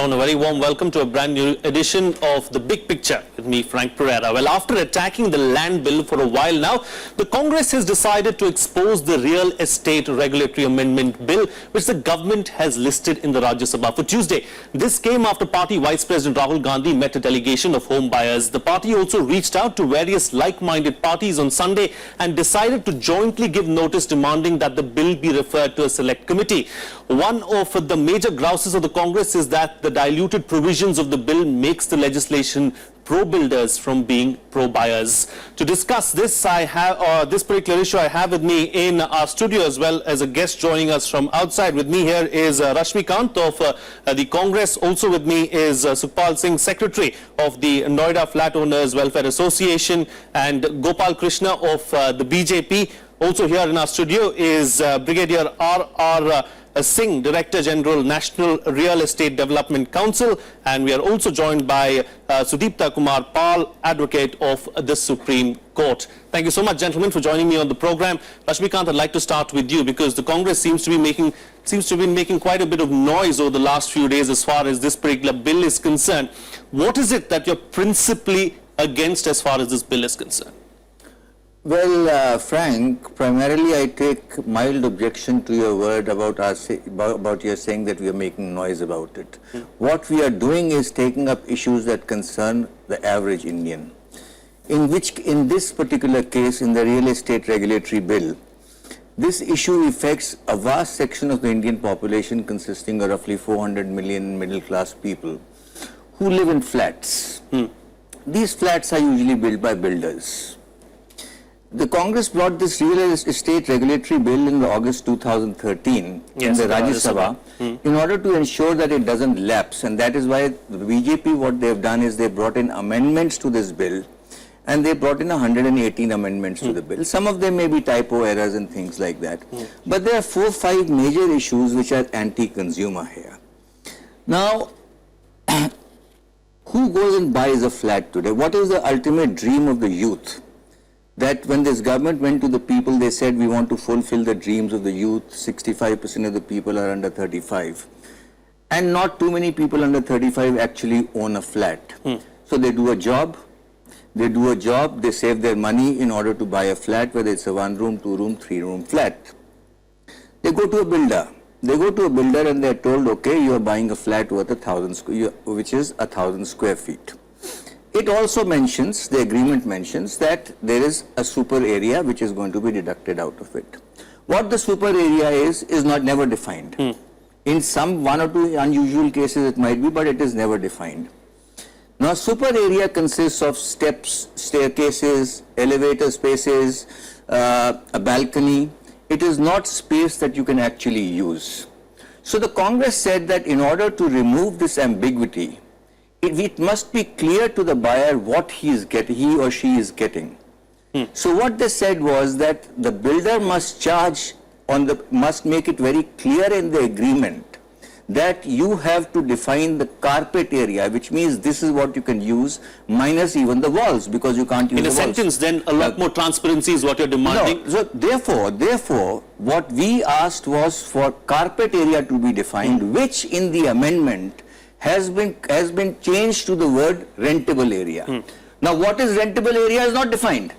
Hello and a very warm welcome to a brand new edition of The Big Picture with me, Frank Pereira. Well, after attacking the land bill for a while now, the Congress has decided to expose the real estate regulatory amendment bill, which the government has listed in the Rajya Sabha for Tuesday. This came after Party Vice President Rahul Gandhi met a delegation of home buyers. The party also reached out to various like-minded parties on Sunday and decided to jointly give notice demanding that the bill be referred to a select committee. One of the major grouses of the Congress is that the diluted provisions of the bill makes the legislation pro-builders from being pro-buyers. To discuss this, this particular issue, I have with me in our studio as well as a guest joining us from outside. With me here is Rashmi Kant of the Congress. Also with me is Sukhpal Singh, Secretary of the Noida Flat Owners Welfare Association, and Gopal Krishna of the BJP. Also here in our studio is Brigadier R. Singh, Director General, National Real Estate Development Council, and we are also joined by Sudeepta Kumar, Advocate of the Supreme Court. Thank you so much, gentlemen, for joining me on the program. Rashmi Kant, I'd like to start with you because the Congress seems to have been making quite a bit of noise over the last few days as far as this particular bill is concerned. What is it that you're principally against as far as this bill is concerned? Well, Frank, primarily I take mild objection to your word about your saying that we are making noise about it. What we are doing is taking up issues that concern the average Indian. In this particular case, in the real estate regulatory bill, this issue affects a vast section of the Indian population consisting of roughly 400 million middle-class people who live in flats. These flats are usually built by builders. The Congress brought this real estate regulatory bill in August 2013 in the Rajya Sabha in order to ensure that it doesn't lapse, and that is why the BJP, what they have done is they brought in amendments to this bill, and they brought in 118 amendments to the bill. Some of them may be typo errors and things like that, but there are 4 or 5 major issues which are anti-consumer here. Now, who goes and buys a flat today? What is the ultimate dream of the youth? That when this government went to the people, they said, we want to fulfill the dreams of the youth. 65% of the people are under 35. And not too many people under 35 actually own a flat. So they do a job, they save their money in order to buy a flat, whether it's a 1-room, 2-room, 3-room flat. They go to a builder. And they're told, okay, you are buying a flat worth 1,000, which is 1,000 square feet. It also mentions, the agreement mentions, that there is a super area which is going to be deducted out of it. What the super area is never defined. In some 1 or 2 unusual cases it might be, but it is never defined. Now, super area consists of steps, staircases, elevator spaces, a balcony. It is not space that you can actually use. So the Congress said that in order to remove this ambiguity, it must be clear to the buyer what he or she is getting. So what they said was that the builder must must make it very clear in the agreement that you have to define the carpet area, which means this is what you can use, minus even the walls, because you can't use the walls. In a sentence, then a lot more transparency is what you're demanding. No, so therefore, what we asked was for carpet area to be defined, which in the amendment has been changed to the word rentable area. Now, what is rentable area is not defined.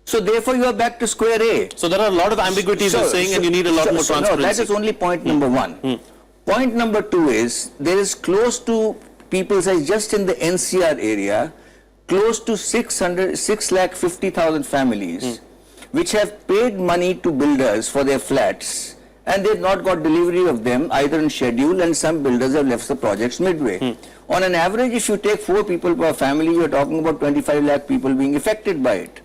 So therefore, you are back to square A. So there are a lot of ambiguities you're saying, and you need a lot more transparency. No, that is only point number 1. Point number 2 is there is close to people size just in the NCR area, close to 650,000 families which have paid money to builders for their flats, and they've not got delivery of them either in schedule, and some builders have left the projects midway. On an average, if you take 4 people per family, you're talking about 25 lakh people being affected by it.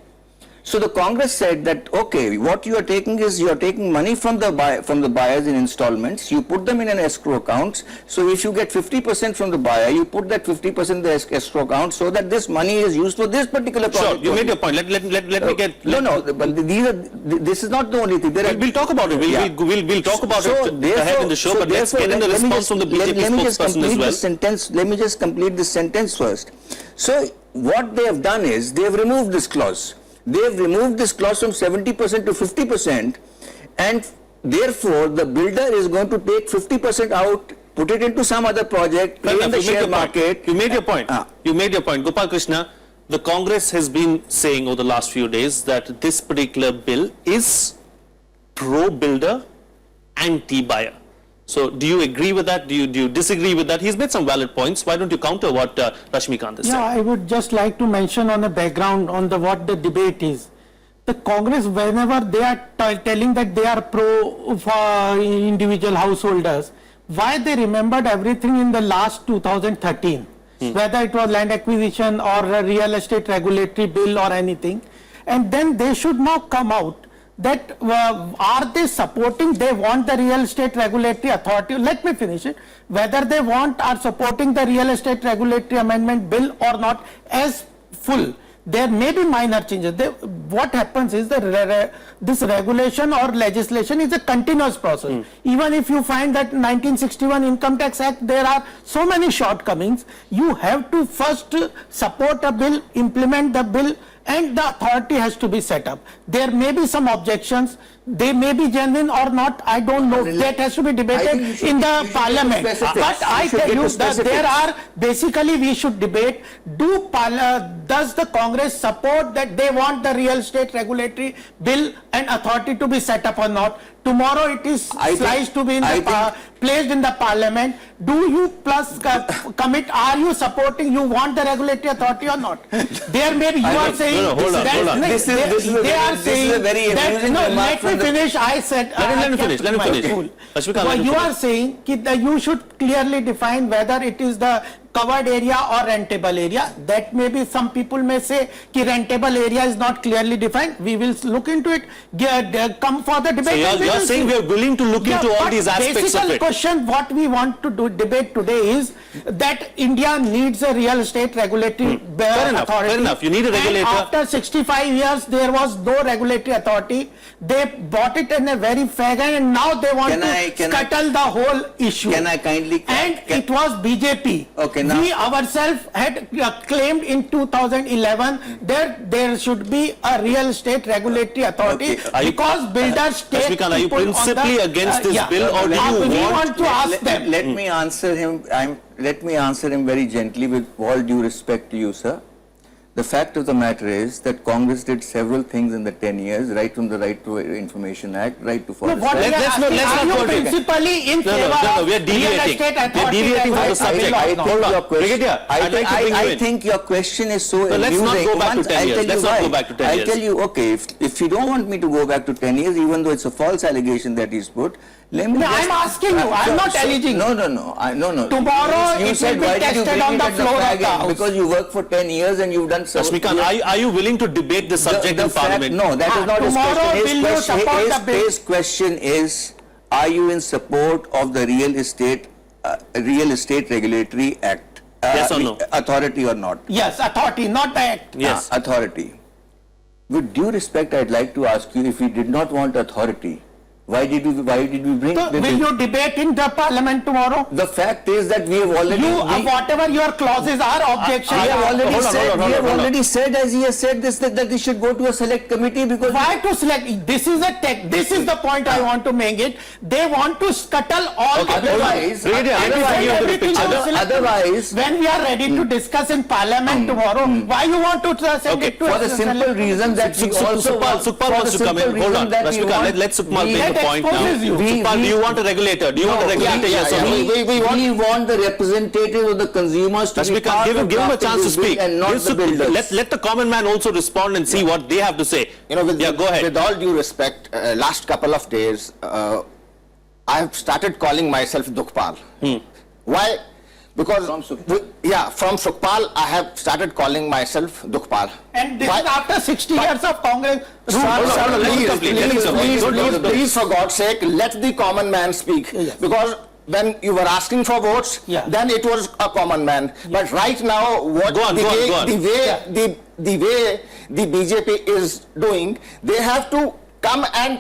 So the Congress said that, okay, what you are taking is you are taking money from the buyers in installments, you put them in an escrow account. So if you get 50% from the buyer, you put that 50% in the escrow account so that this money is used for this particular project. Sure, you made your point. Let me get... No, but this is not the only thing. We'll talk about it. We'll talk about it ahead in the show, but let's get in the response from the BJP spokesperson as well. Let me just complete this sentence first. So what they have done is they have removed this clause. They have removed this clause from 70% to 50%, and therefore the builder is going to take 50% out put it into some other project, play in the share market. You made your point. You made your point. Gopal Krishna, the Congress has been saying over the last few days that this particular bill is pro-builder, anti-buyer. So do you agree with that? Do you disagree with that? He's made some valid points. Why don't you counter what Rashmi Kant has said? Yeah, I would just like to mention on the background on what the debate is. The Congress, whenever they are telling that they are pro for individual householders, why they remembered everything in the last 2013, whether it was land acquisition or a real estate regulatory bill or anything, and then they should now come out that are they supporting, they want the real estate regulatory authority, let me finish it, whether they want or supporting the real estate regulatory amendment bill or not as full. There may be minor changes. What happens is that this regulation or legislation is a continuous process. Even if you find that 1961 Income Tax Act, there are so many shortcomings, you have to first support a bill, implement the bill, and the authority has to be set up. There may be some objections, they may be genuine or not, I don't know. That has to be debated in the parliament. But I tell you that there are, basically we should debate, does the Congress support that they want the real estate regulatory bill and authority to be set up or not? Tomorrow it is sliced to be placed in the parliament. Do you commit, are you supporting, you want the regulatory authority or not? There may be, you are saying, hold on. This is a very amusing remark. Let me finish, I said, let me finish. You are saying that you should clearly define whether it is the covered area or rentable area. That may be, some people may say that rentable area is not clearly defined. We will look into it, come for the debate. So you are saying we are willing to look into all these aspects of it. The question what we want to debate today is that India needs a real estate regulatory authority. Fair enough, you need a regulator. And after 65 years there was no regulatory authority. They bought it in a very fair way, and now they want to scuttle the whole issue. Can I kindly... It was BJP. Okay, now, we ourselves had claimed in 2011 that there should be a real estate regulatory authority, because builders take are you principally against this bill, or do you want to ask them? Let me answer him. Let me answer him very gently, with all due respect to you, sir. The fact of the matter is that Congress did several things in the 10 years, right from the Right to Information Act, right to forest. Let's not principally in favor of we are deviating. We are deviating from the subject. I think your question is so amusing. Let's not go back to 10 years. Let's not go back to 10 years. I'll tell you, okay, if you don't want me to go back to 10 years, even though it's a false allegation that he's put, let me I'm asking you, I'm not alleging. No. Tomorrow you said, it will be tested on the floor of the House. Because you worked for 10 years and you've done so. Rashmi Kant, are you willing to debate the subject in Parliament? No, that is not his question. His question is, are you in support of the Real Estate Regulatory Act? Yes or no? Authority or not? Yes, authority, not the act. Yes. Authority. With due respect, I'd like to ask you, if we did not want authority, why did we bring so will you debate in the parliament tomorrow? The fact is that we have already... whatever your clauses are, objections... We have already said, as he has said, that they should go to a select committee, because... Why to select? This is the point I want to make it. They want to scuttle all the... Otherwise... When we are ready to discuss in parliament tomorrow, why you want to send it to... For the simple reason that we also... Sukhpal wants to come in. Hold on. Let Sukhpal make a point now. Sukhpal, do you want a regulator? Do you want a regulator? Yes or no? We want the representative of the consumers to be part of give him a chance to speak. And not the builders. Let the common man also respond and see what they have to say. Go ahead. With all due respect, last couple of days, I have started calling myself Gopal. Why? Because from Sukhpal, I have started calling myself Gopal. And this is after 60 years of Congress. Please, for God's sake, let the common man speak. Because when you were asking for votes, then it was a common man. But right now, the way the BJP is doing, they have to come and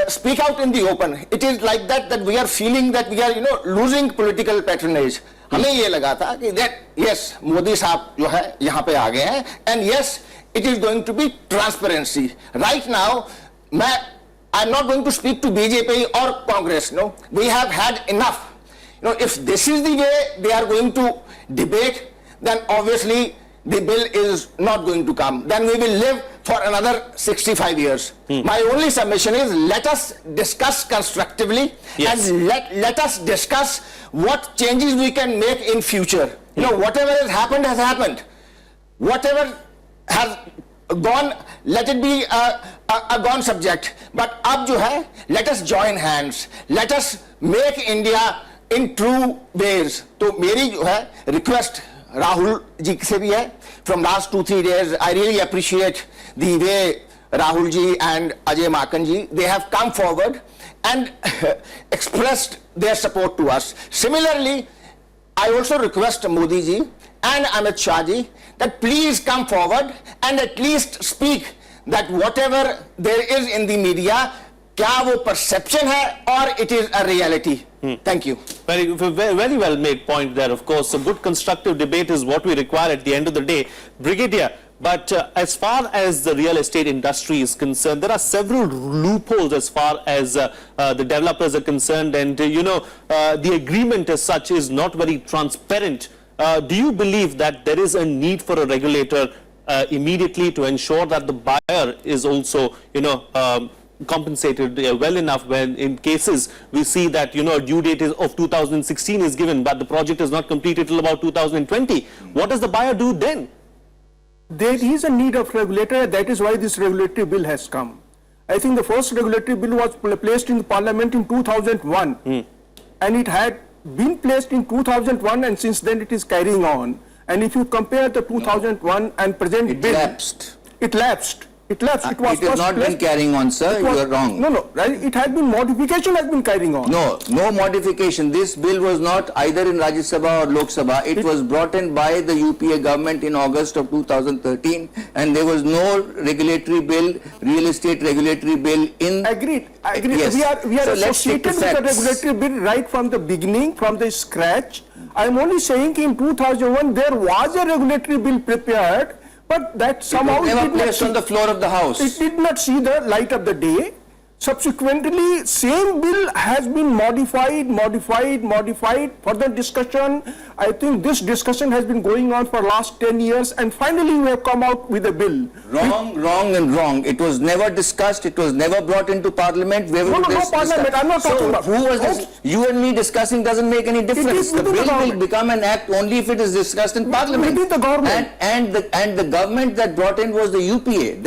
speak out in the open. It is like that we are feeling that we are losing political patronage. हमें ये लगा था कि that yes, Modi साहब जो है यहाँ पे आ गए हैं, and yes, it is going to be transparency. Right now, I'm not going to speak to BJP or Congress. No, we have had enough. if this is the way they are going to debate, then obviously the bill is not going to come. Then we will live for another 65 years. My only submission is, let us discuss constructively, and let us discuss what changes we can make in future. Whatever has happened. Whatever has gone, let it be a gone subject. But ab jo hai, let us join hands. Let us make India in true ways. So meri jo hai request Rahul ji se bhi hai. From last 2-3 days, I really appreciate the way Rahul ji and Ajay Makan ji, they have come forward and expressed their support to us. Similarly, I also request Modi ji and Amit Shah ji that please come forward and at least speak that whatever there is in the media, kya wo perception hai or it is a reality. Thank you. Very well made point there. Of course, a good constructive debate is what we require at the end of the day. Brigadier, but as far as the real estate industry is concerned, there are several loopholes as far as the developers are concerned, and the agreement as such is not very transparent. Do you believe that there is a need for a regulator immediately to ensure that the buyer is also, compensated well enough when in cases we see that a due date of 2016 is given but the project is not completed till about 2020? What does the buyer do then? There is a need of regulator. That is why this regulatory bill has come. I think the first regulatory bill was placed in the parliament in 2001 and it had been placed in 2001 and since then it is carrying on. And if you compare the 2001 and present bill, it lapsed. It has not been carrying on, sir. You are wrong. No, right? It has been, modification has been carrying on. No modification. This bill was not either in Rajya Sabha or Lok Sabha. It was brought in by the UPA government in August of 2013 and there was no regulatory bill, real estate regulatory bill in... Agreed. Yes. We are associated with the regulatory bill right from the beginning, from the scratch. I am only saying in 2001 there was a regulatory bill prepared, but that somehow it never placed on the floor of the house. It did not see the light of the day. Subsequently, same bill has been modified, further discussion. I think this discussion has been going on for last 10 years and finally we have come out with a bill. Wrong. It was never discussed, it was never brought into parliament. No parliament, I'm not talking about. Who was this? You and me discussing doesn't make any difference. The bill will become an act only if it is discussed in parliament. Within the government. And the government that brought in was the UPA.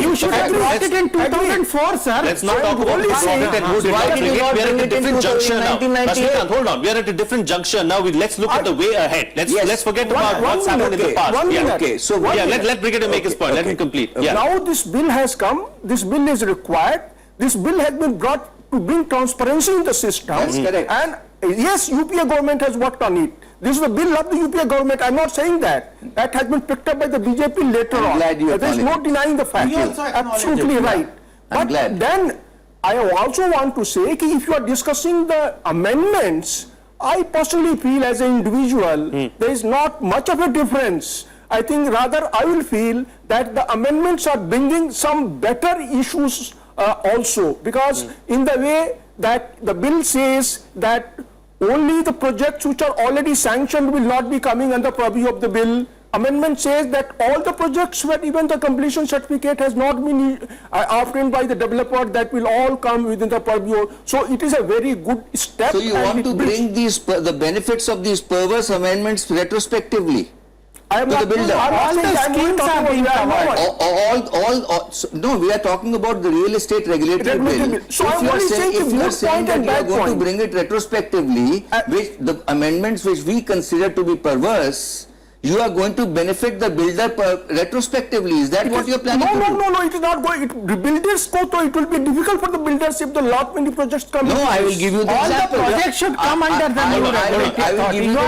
You should have brought it in 2004, sir. Let's not talk about the government and who did not bring it. We are at a different juncture now. Rashmi, hold on. We are at a different juncture now. Let's look at the way ahead. Let's forget about what's happened in the past. Okay. So let Brigadier make his point. Let him complete. Now this bill has come. This bill is required. This bill has been brought to bring transparency in the system. That's correct. And yes, UPA government has worked on it. This is the bill of the UPA government. I'm not saying that. That has been picked up by the BJP later on. There is no denying the fact. Absolutely right. But then I also want to say that if you are discussing the amendments, I personally feel as an individual, there is not much of a difference. I think rather I will feel that the amendments are bringing some better issues also, because in the way that the bill says that only the projects which are already sanctioned will not be coming under purview of the bill. Amendment says that all the projects where even the completion certificate has not been obtained by the developer, that will all come within the purview. So it is a very good step. So you want to bring the benefits of these perverse amendments retrospectively? I am not all the schemes are being covered. No, we are talking about the real estate regulatory bill. So if you are saying that you are going to bring it retrospectively, which the amendments which we consider to be perverse, you are going to benefit the builder retrospectively. Is that what you are planning to do? No, it is not going. The builders go to, it will be difficult for the builders if the lot many projects come. No, I will give you the example. All the projects should come under the new regulatory. I will give you the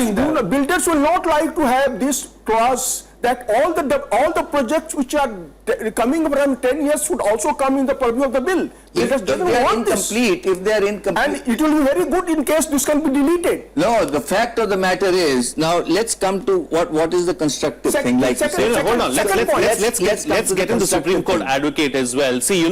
example. Builders will not like to have this clause that all the projects which are coming from 10 years should also come in the purview of the bill. If they are incomplete, if they are incomplete. And it will be very good in case this can be deleted. No, the fact of the matter is, now let's come to what is the constructive thing, like you say. Hold on, let's get into the Supreme Court advocate as well. See,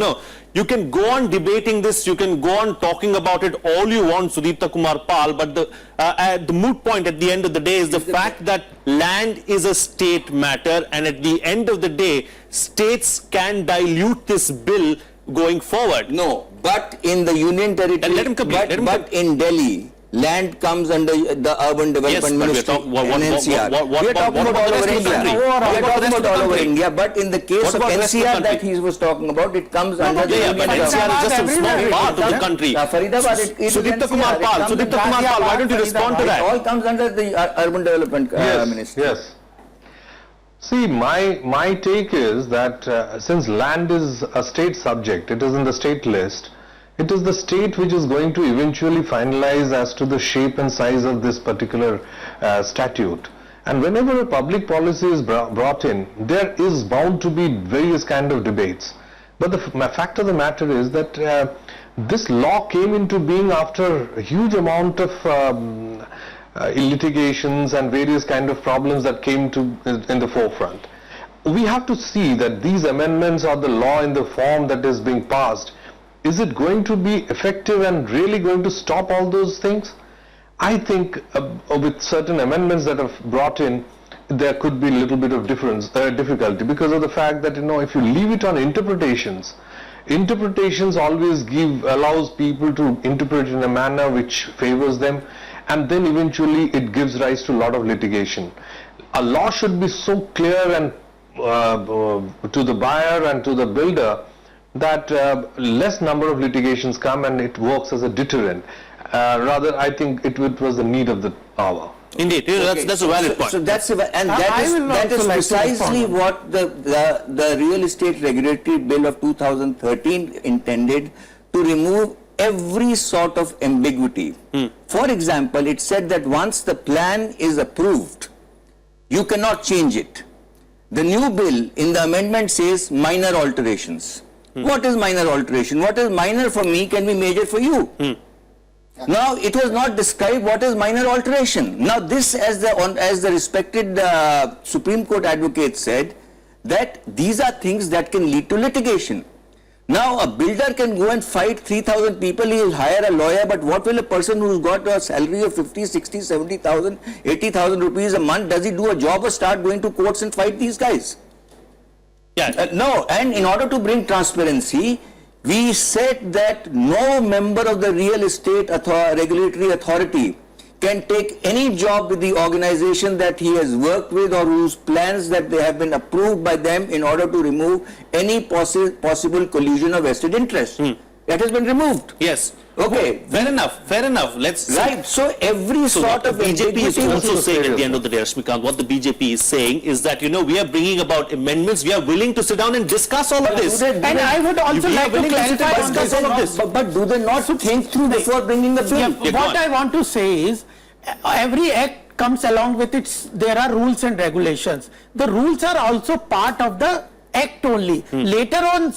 you can go on debating this, you can go on talking about it all you want, Sudeepta Kumar Pal, but the moot point at the end of the day is the fact that land is a state matter, and at the end of the day, states can dilute this bill going forward. No, but in the Union Territory, let him complete, but in Delhi, land comes under the Urban Development Ministry and NCR. We are talking about all over India. We are talking about all over India, but in the case of NCR that he was talking about, it comes under the Union but NCR is just a small part of the country. Faridabad, it is Sudeepta Kumar Pal, why don't you respond to that? It all comes under the Urban Development Ministry. Yes. See, my take is that since land is a state subject, it is in the state list, it is the state which is going to eventually finalize as to the shape and size of this particular statute. And whenever a public policy is brought in, there is bound to be various kind of debates. But the fact of the matter is that this law came into being after a huge amount of litigations and various kind of problems that came in the forefront. We have to see that these amendments or the law in the form that is being passed, is it going to be effective and really going to stop all those things? I think with certain amendments that are brought in, there could be a little bit of difficulty because of the fact that, if you leave it on interpretations always allows people to interpret in a manner which favors them, and then eventually it gives rise to a lot of litigation. A law should be so clear and to the buyer and to the builder that less number of litigations come and it works as a deterrent. Rather, I think it was the need of the hour. Indeed, that's a valid point. So that is precisely what the Real Estate Regulatory Bill of 2013 intended, to remove every sort of ambiguity. For example, it said that once the plan is approved, you cannot change it. The new bill in the amendment says minor alterations. What is minor alteration? What is minor for me can be major for you. Now, it was not described what is minor alteration. Now, this, as the respected Supreme Court advocate said, that these are things that can lead to litigation. Now, a builder can go and fight 3,000 people, he will hire a lawyer, but what will a person who's got a salary of 50, 60, 70,000, 80,000 rupees a month, does he do a job or start going to courts and fight these guys? Yeah. No, and in order to bring transparency, we said that no member of the real estate regulatory authority can take any job with the organization that he has worked with or whose plans that they have been approved by them in order to remove any possible collusion of vested interest. That has been removed. Yes. Okay. Fair enough. Let's right. So every sort of BJP is also saying at the end of the day, Rashmi, what the BJP is saying is that we are bringing about amendments. We are willing to sit down and discuss all of this. And I would also like to clarify on this. But do they not think through before bringing the bill? What I want to say is, every act comes along with there are rules and regulations. The rules are also part of the act only. Later on,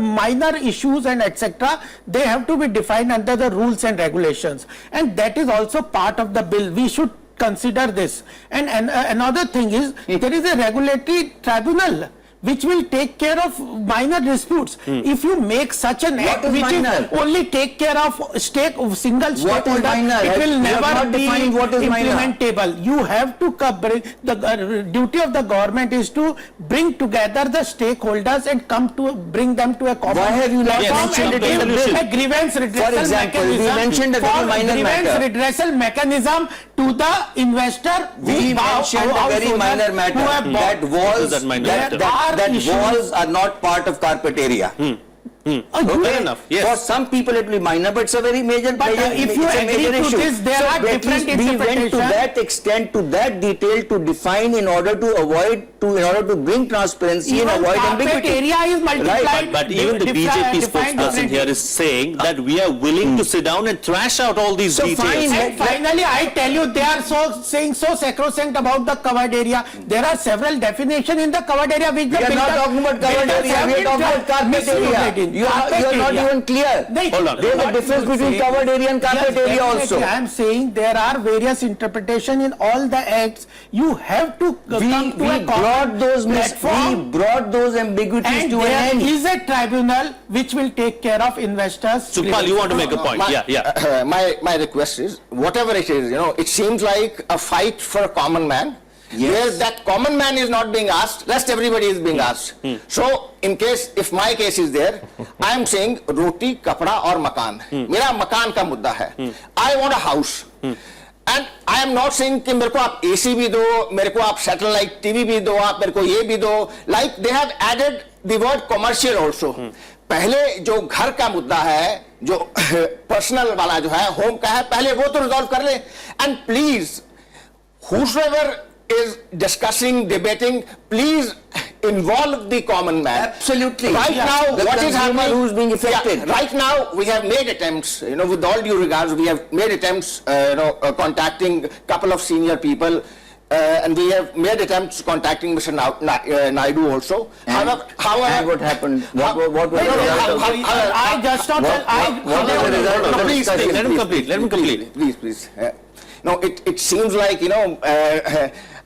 minor issues and etc., they have to be defined under the rules and regulations, and that is also part of the bill. We should consider this. And another thing is, there is a regulatory tribunal which will take care of minor disputes. If you make such an act which will only take care of single stakeholder, it will never be implementable. You have to bring, the duty of the government is to bring together the stakeholders and bring them to a common. Why have you not mentioned it in the bill? A grievance redressal For example, we mentioned a very minor matter. Redressal mechanism to the investor. We mentioned a very minor matter, that walls are not part of carpet area. Fair enough. Yes. For some people it will be minor, but it's a very major. But if you it's a agree major to issue. this, there so are at different least we went to interpretations. that extent, to that detail, to define in order to avoid, in order to bring transparency Even and avoid carpet ambiguity. area is multiplied. But even the BJP spokesperson here is saying that we are willing to sit down and thrash out all these So details. fine. And finally, I tell you, they are saying so sacrosanct about the covered area. There are several definitions in the covered area which We are not talking about covered area, we are talking about carpet area. You are not even clear. Hold on. There is a difference between covered area and carpet area also. I am saying there are various interpretations in all the acts. You have to come to a brought those platform. we brought those ambiguities And to an there end. is a tribunal which will take care of investors. Sukhpal, you want to make a point? My request is, whatever it is, it seems like a fight for a common man. Yes. Where that common man is not being asked, rest everybody is being asked. So, in case, if my case is there, I am saying roti, kapda or makan. Mera makan ka mudda hai. I want a house. And I am not saying कि मेरे को आप AC भी दो, मेरे को आप satellite TV भी दो, आप मेरे को ये भी दो. Like they have added the word commercial also. पहले जो घर का मुद्दा है, जो personal वाला जो है, home का है, पहले वो तो resolve कर ले. And please, whosoever is discussing, debating, please involve the common man. Absolutely. Right now, The what is consumer happening? who's being affected. Yeah, right now, we have made attempts, with all due regards, we have made attempts, contacting a couple of senior people, and we have made attempts contacting Mr. Naidu also. And what happened? What was the result of it? I just not. What was the result of the Please, discussion? Let him complete. Let him complete. Please. No, it seems like,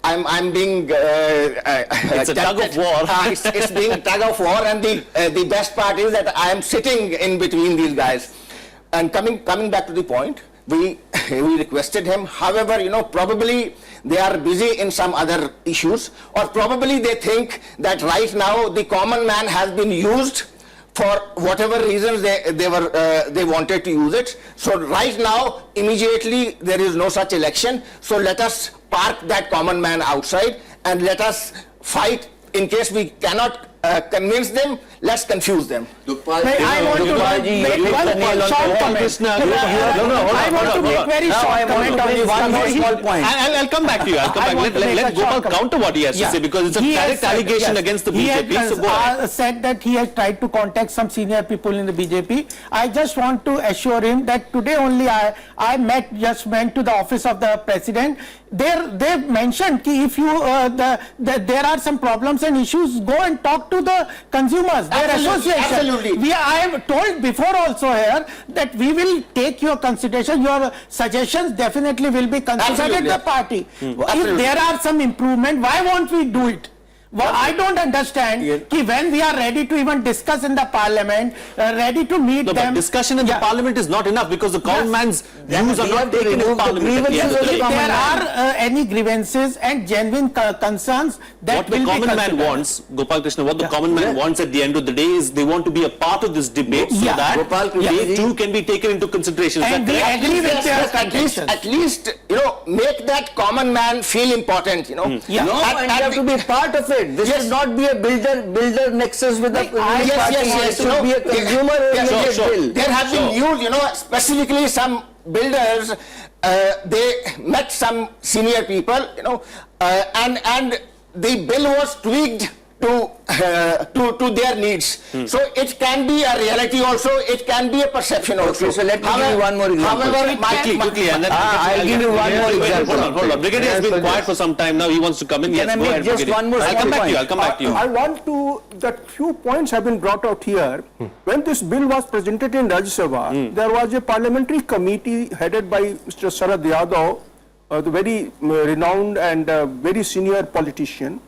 I'm being It's a tug of war. It's being tug of war, and the best part is that I am sitting in between these guys. And coming back to the point, we requested him. However, probably they are busy in some other issues, or probably they think that right now the common man has been used for whatever reasons they wanted to use it. So right now, immediately, there is no such election. So let us park that common man outside and let us fight. In case we cannot convince them, let's confuse them. I want to make one short comment. I want to make very short comment on this. One more small point. I'll come back to you. Let Gopal counter what he has to say, because it's a direct allegation against the BJP. He So go ahead. has said that he has tried to contact some senior people in the BJP. I just want to assure him that today only I just went to the office of the president. They mentioned that if you there are some problems and issues, go and talk to the consumers, their association. Absolutely. I have told before also here that we will take your consideration. Your suggestions definitely will be considered at the party. If there are some improvement, why won't we do it? Well, I don't understand when we are ready to even discuss in the parliament, ready to meet them. But discussion in the parliament is not enough, because the common man's views are not taken in parliament. If there are any grievances and genuine concerns, that What the common man wants, Gopal Krishna, what the common man wants at the end of the day is they want to be a part of this debate so that they too can be taken into consideration. And we agree with their conditions. At least, make that common man feel important, No, and you have to be part of it. This should not be a builder nexus with the party. It should be a consumer-oriented bill. There have been news, specifically some builders, they met some senior people, and the bill was tweaked to their needs. So it can be a reality also, it can be a perception also. Okay, so let me give you one more example. However, Quickly, and then I'll give you one more example. Hold on. Brigadier has been quiet for some time now. He wants to come in. Can I Yes, go make ahead, just Brigadier. one more I'll come back to you. point? I'll come back to you. I want to, that few points have been brought out here. When this bill was presented in Rajya Sabha, there was a parliamentary committee headed by Mr. Sarad Yadav, the very renowned and very senior politician.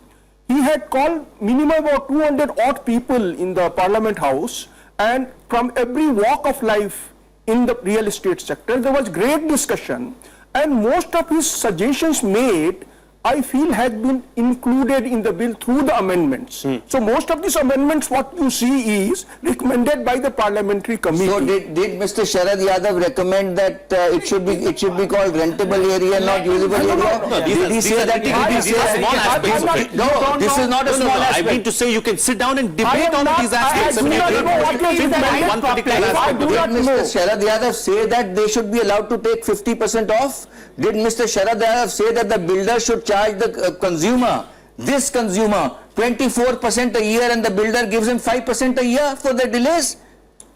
He had called minimum of 200 odd people in the Parliament House, and from every walk of life in the real estate sector. There was great discussion, and most of his suggestions made I feel has been included in the bill through the amendments. So most of these amendments, what you see is recommended by the parliamentary committee. So did Mr. Sharad Yadav recommend that it should be called rentable area, not usable area? No, Did he say that? these are small aspects of it. No, this is not a small I aspect. mean to say you can sit down and debate on these aspects. I do not know what is Fit the by one particular aspect of Did it. Mr. Sharad Yadav say that they should be allowed to take 50% off? Did Mr. Sharad Yadav say that the builder should charge the consumer, this consumer, 24% a year and the builder gives him 5% a year for the delays?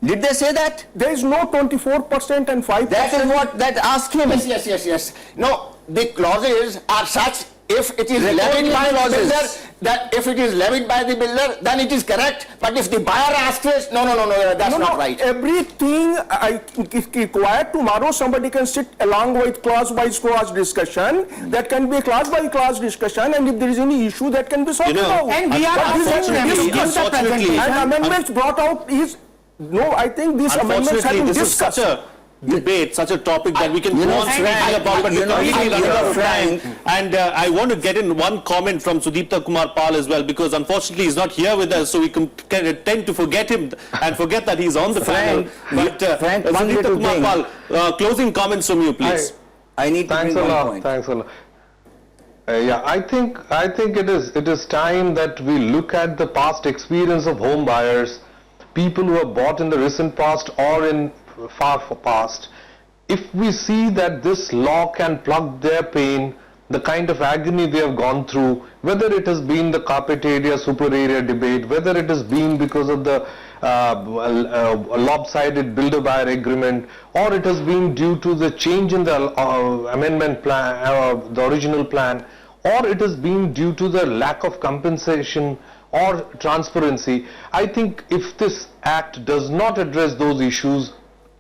Did they say that? There is no 24% and 5%. That is what that asked him. Yes. No, the clauses are such, if it is levied by the clauses. builder, that if it is levied by the builder, then it is correct. But if the buyer asks it, no, that's not right. Everything is required. Tomorrow somebody can sit along with clause-wise clause discussion. That can be a clause-by-clause discussion, and if there is any issue, that can be sorted out. And we are unfortunately, And amendments brought out is, no, I think these amendments have been this is discussed. such a debate, such a topic that we can You go know, on Frank, speaking about, but you we're know, completely you running know, out of time. Frank. And I want to get in one comment from Sudeepta Kumar Pal as well, because unfortunately he's not here with us, so we can tend to forget him and forget that he's on the panel. But Frank, one Sudeepta little Kumar thing. Pal, closing comments from you, please. I need to Thanks bring a one lot. point. Thanks a lot. Yeah, I think it is time that we look at the past experience of home buyers, people who have bought in the recent past or in far past. If we see that this law can plug their pain, the kind of agony they have gone through, whether it has been the carpet area, super area debate, whether it has been because of the lopsided builder-buyer agreement, or it has been due to the change in the amendment plan, the original plan, or it has been due to the lack of compensation or transparency, I think if this act does not address those issues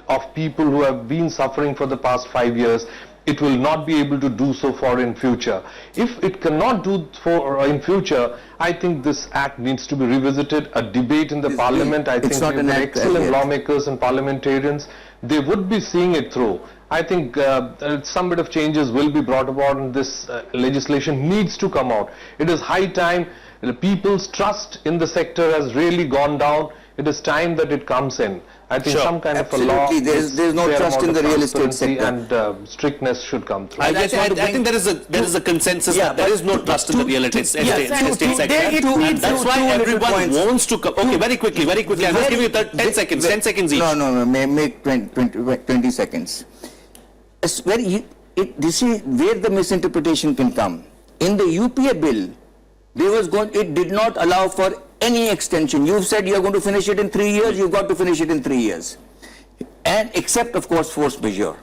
of people who have been suffering for the past 5 years, it will not be able to do so for in future. If it cannot do for in future, I think this act needs to be revisited, a debate in the parliament. I think not we an have act excellent yet. lawmakers and parliamentarians. They would be seeing it through. I think some bit of changes will be brought about, and this legislation needs to come out. It is high time. The people's trust in the sector has really gone down. It is time that it comes in. I think some kind of a law. Absolutely, there's no fair trust amount in of the real estate transparency sector. and strictness should come through. I just want to think there is a consensus that there is no trust in the real estate sector. And that's why everyone wants to come. Okay, very quickly. I'll just give you 10 seconds. 10 seconds each. No, make 20 seconds. It's very, this is where the misinterpretation can come. In the UPA bill, it did not allow for any extension. You've said you're going to finish it in 3 years, you've got to finish it in 3 years. And except, of course, force majeure.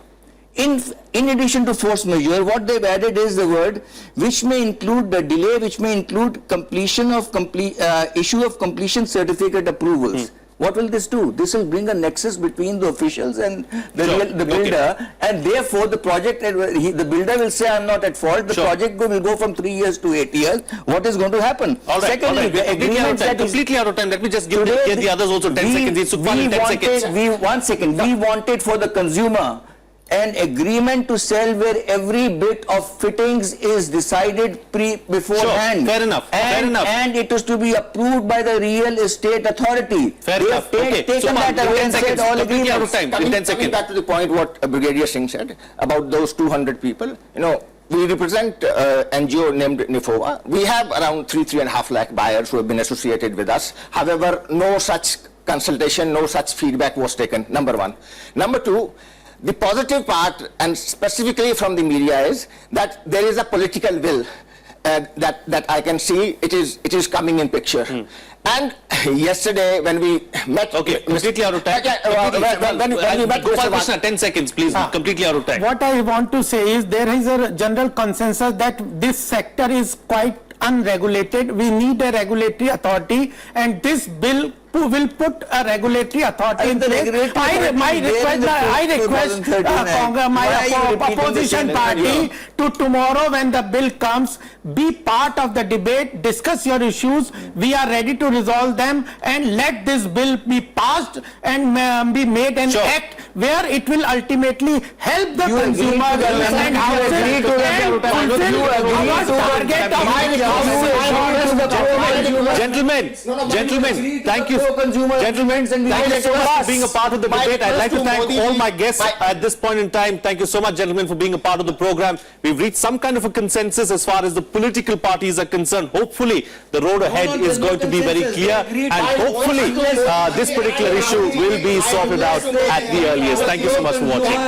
In addition to force majeure, what they've added is the word which may include the delay, which may include completion of issue of completion certificate approvals. What will this do? This will bring a nexus between the officials and the builder, and therefore the project, the builder will say, I'm not at fault. The project will go from 3 years to 8 years. What is going to happen? All right, Secondly, the agreement that is completely out of time. Let me just give the others also 10 seconds. Sukhpal, in 10 seconds. 1 second. We wanted for the consumer an agreement to sell where every bit of fittings is decided beforehand. Fair enough. And it is to be approved by the real estate authority. Fair enough. Taken that away and said all completely out of agreements. time. In 10 Coming seconds. back to the point what Brigadier Singh said about those 200 people, we represent NGO named NEFOWA. We have around 3.5 lakh buyers who have been associated with us. However, no such consultation, no such feedback was taken, number one. Number two, the positive part, and specifically from the media, is that there is a political will that I can see. It is coming in picture. And yesterday when we met, completely out of time. When we met Gopal, Krishna, 10 seconds, please. Completely out of time. What I want to say is there is a general consensus that this sector is quite unregulated. We need a regulatory authority, and this bill who will put a regulatory authority in place. I request my opposition party to tomorrow when the bill comes, be part of the debate, discuss your issues. We are ready to resolve them and let this bill be passed and be made an act where it will ultimately help the consumers and houses and fulfill our target of Gentlemen, thank you. Gentlemen, thank you so much for being a part of the debate. I'd like to thank all my guests at this point in time. Thank you so much, gentlemen, for being a part of the program. We've reached some kind of a consensus as far as the political parties are concerned. Hopefully, the road ahead is going to be very clear, and hopefully, this particular issue will be sorted out at the earliest. Thank you so much for watching.